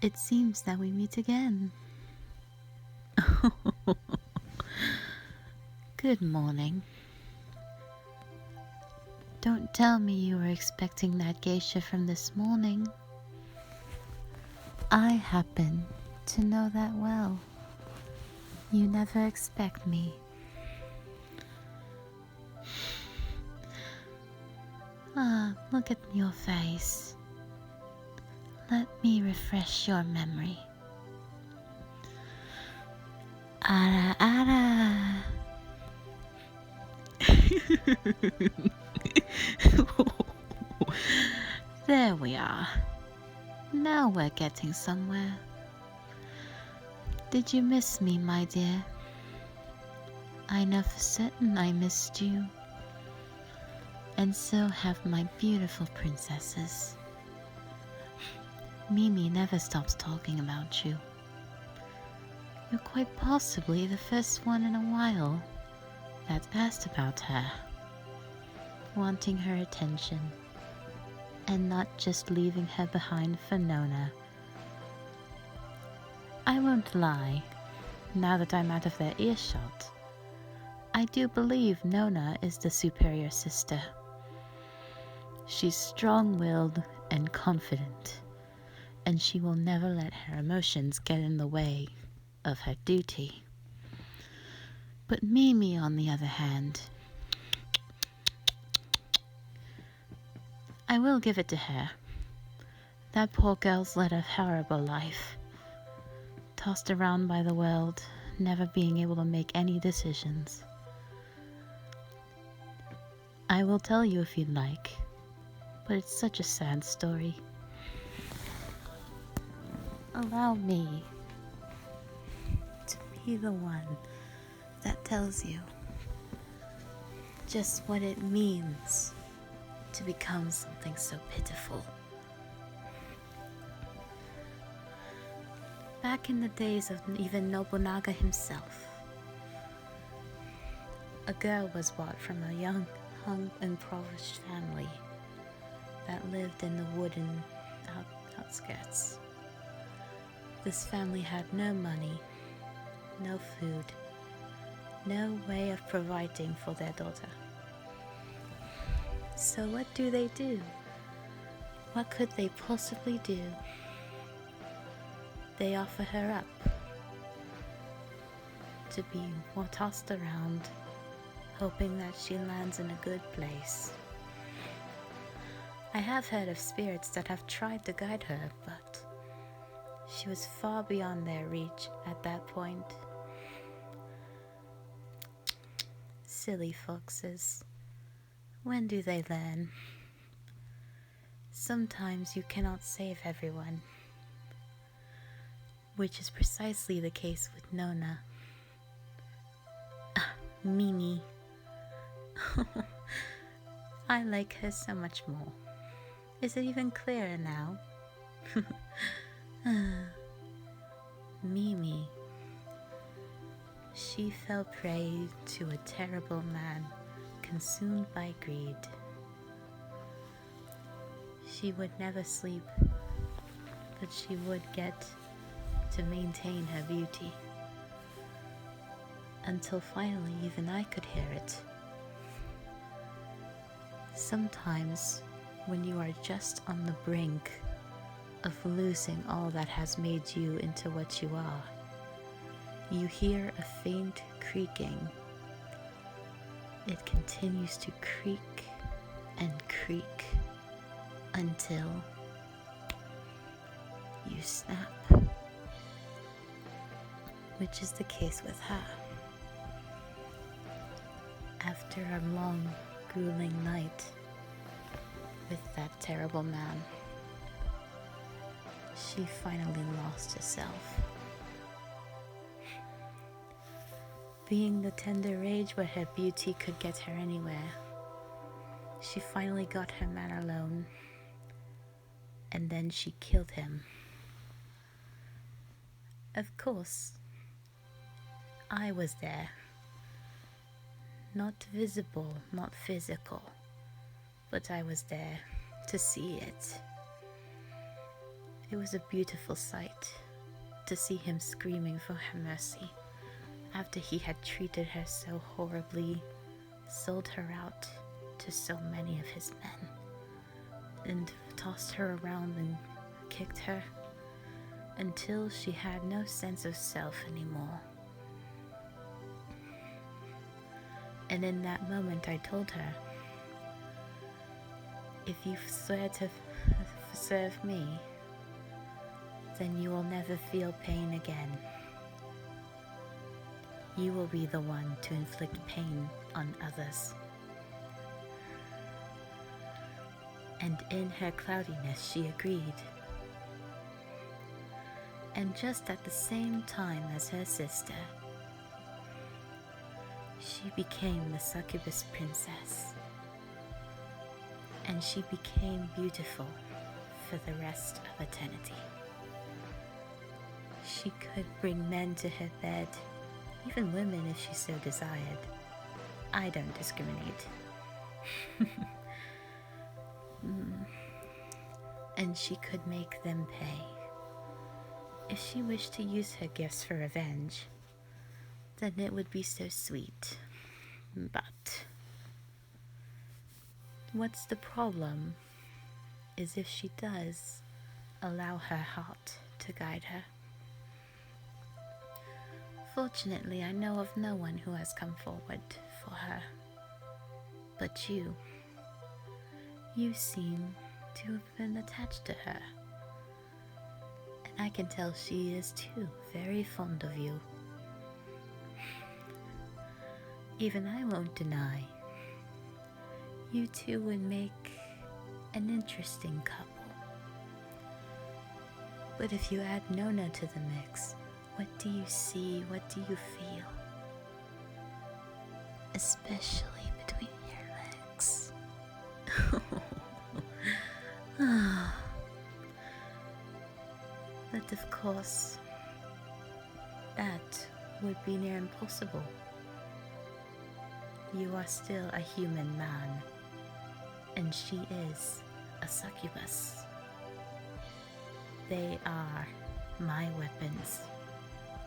It seems that we meet again. Good morning. Don't tell me you were expecting that geisha from this morning. I happen to know that well. You never expect me. Look at your face. Let me refresh your memory. Ara ara. There we are. Now we're getting somewhere. Did you miss me, my dear? I know for certain I missed you. And so have my beautiful princesses. Mimi never stops talking about you. You're quite possibly the first one in a while that's asked about her, wanting her attention, and not just leaving her behind for Nona. I won't lie, now that I'm out of their earshot, I do believe Nona is the superior sister. She's strong-willed and confident, and she will never let her emotions get in the way of her duty. But Mimi, on the other hand, I will give it to her. That poor girl's led a horrible life, tossed around by the world, never being able to make any decisions. I will tell you if you'd like, but it's such a sad story. Allow me to be the one that tells you just what it means to become something so pitiful. Back in the days of even Nobunaga himself, a girl was bought from a young, impoverished family that lived in the wooden outskirts. This family had no money, no food, no way of providing for their daughter. So what do? What could they possibly do? They offer her up to be tossed around, hoping that she lands in a good place. I have heard of spirits that have tried to guide her, but she was far beyond their reach at that point. Silly foxes. When do they learn? Sometimes you cannot save everyone, which is precisely the case with Nona. Mimi. I like her so much more. Is it even clearer now? Mimi. She fell prey to a terrible man, consumed by greed. She would never sleep, but she would get to maintain her beauty. Until finally even I could hear it. Sometimes when you are just on the brink of losing all that has made you into what you are, you hear a faint creaking. It continues to creak and creak until you snap, which is the case with her. After a long, grueling night with that terrible man, she finally lost herself. Being the tender age where her beauty could get her anywhere, she finally got her man alone, and then she killed him. Of course, I was there. Not visible, not physical, but I was there to see it. It was a beautiful sight to see him screaming for her mercy after he had treated her so horribly, sold her out to so many of his men, and tossed her around and kicked her until she had no sense of self anymore. And in that moment I told her, if you swear to serve me, then you will never feel pain again. You will be the one to inflict pain on others. And in her cloudiness she agreed. And just at the same time as her sister, she became the succubus princess. And she became beautiful for the rest of eternity. She could bring men to her bed, even women if she so desired. I don't discriminate. And she could make them pay. If she wished to use her gifts for revenge, then it would be so sweet. But what's the problem is if she does allow her heart to guide her. Fortunately, I know of no one who has come forward for her. But you seem to have been attached to her. And I can tell she is too, very fond of you. Even I won't deny, you two would make an interesting couple. But if you add Nona to the mix, what do you see? What do you feel? Especially between your legs. But of course, that would be near impossible. You are still a human man, and she is a succubus. They are my weapons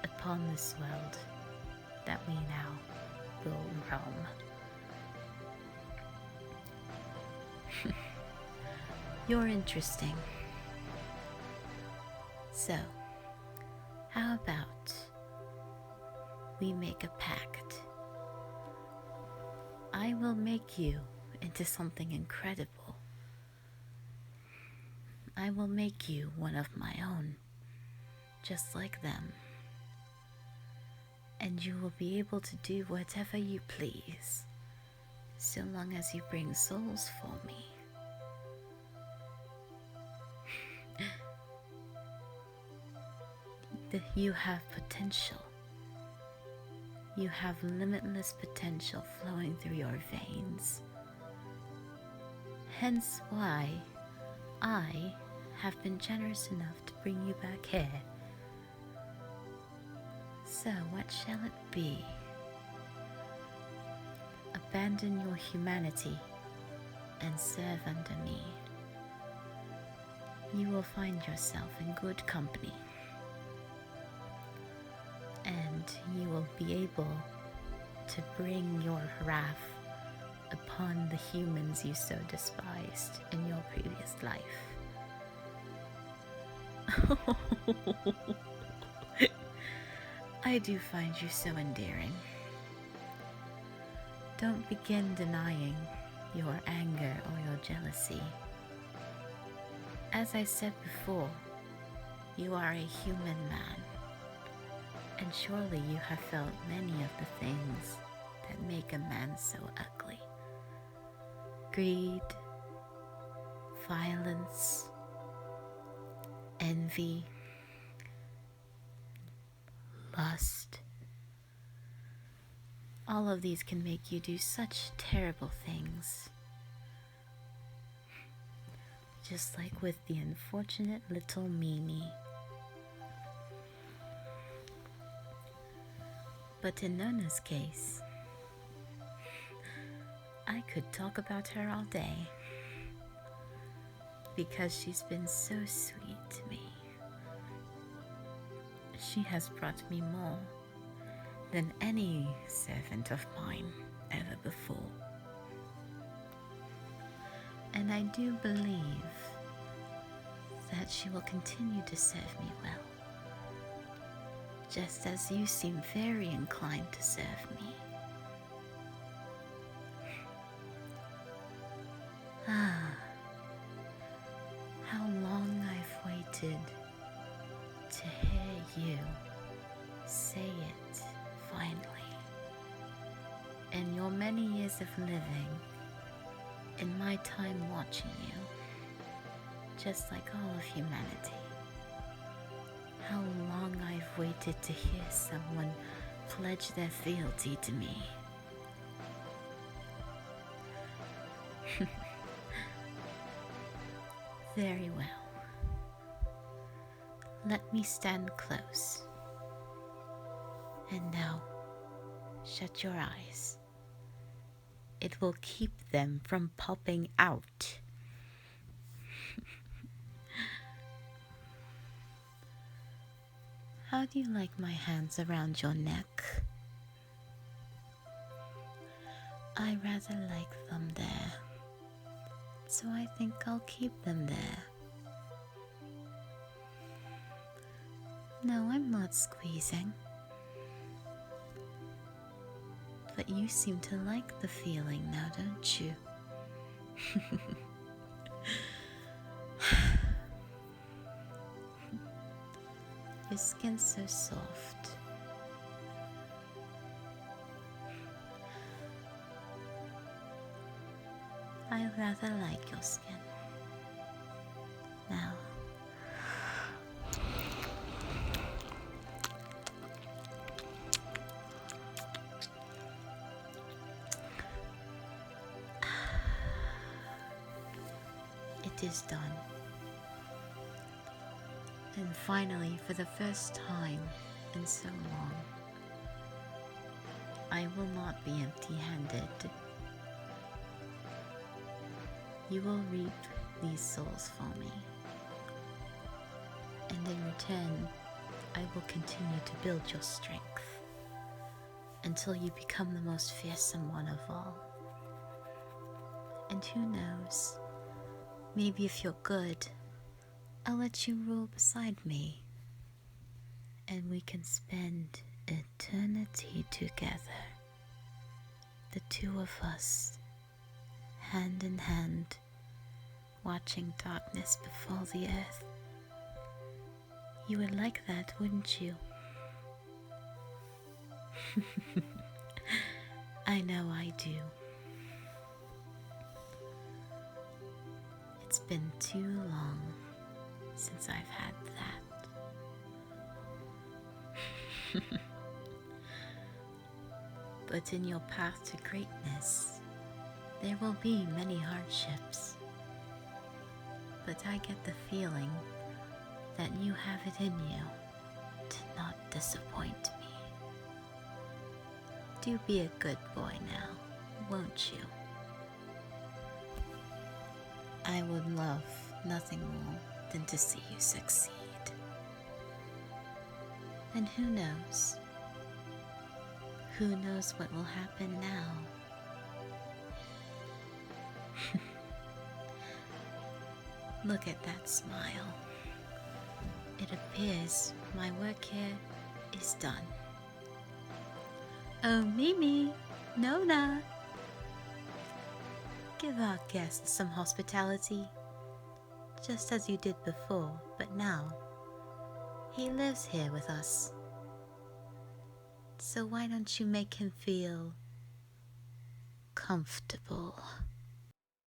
upon this world that we now will roam. You're interesting. So, how about we make a pact? I will make you into something incredible. I will make you one of my own, just like them. And you will be able to do whatever you please, so long as you bring souls for me. You have potential. You have limitless potential flowing through your veins. Hence why I have been generous enough to bring you back here. So what shall it be? Abandon your humanity and serve under me. You will find yourself in good company. And you will be able to bring your wrath upon the humans you so despised in your previous life. I do find you so endearing. Don't begin denying your anger or your jealousy. As I said before, you are a human man. And surely you have felt many of the things that make a man so ugly. Greed, violence, envy, lust. All of these can make you do such terrible things. Just like with the unfortunate little Mimi. But in Nona's case, I could talk about her all day because she's been so sweet to me. She has brought me more than any servant of mine ever before. And I do believe that she will continue to serve me well, just as you seem very inclined to serve me. Ah, how long I've waited to hear you say it finally. In your many years of living, in my time watching you, just like all of humanity, how long I've waited to hear someone pledge their fealty to me. Very well. Let me stand close. And now, shut your eyes. It will keep them from popping out. How do you like my hands around your neck? I rather like them there, so I think I'll keep them there. No, I'm not squeezing. But you seem to like the feeling now, don't you? Your skin's so soft. I rather like your skin. Now, it is done. And finally, for the first time in so long, I will not be empty-handed. You will reap these souls for me. And in return, I will continue to build your strength until you become the most fearsome one of all. And who knows, maybe if you're good, I'll let you rule beside me, and we can spend eternity together, the two of us, hand in hand, watching darkness befall the earth. You would like that, wouldn't you? I know I do. It's been too long since I've had that. But in your path to greatness, there will be many hardships. But I get the feeling that you have it in you to not disappoint me. Do be a good boy now, won't you? I would love nothing more than to see you succeed. And who knows? Who knows what will happen now? Look at that smile. It appears my work here is done. Oh, Mimi, Nona, give our guests some hospitality, just as you did before, but now he lives here with us. So why don't you make him feel comfortable?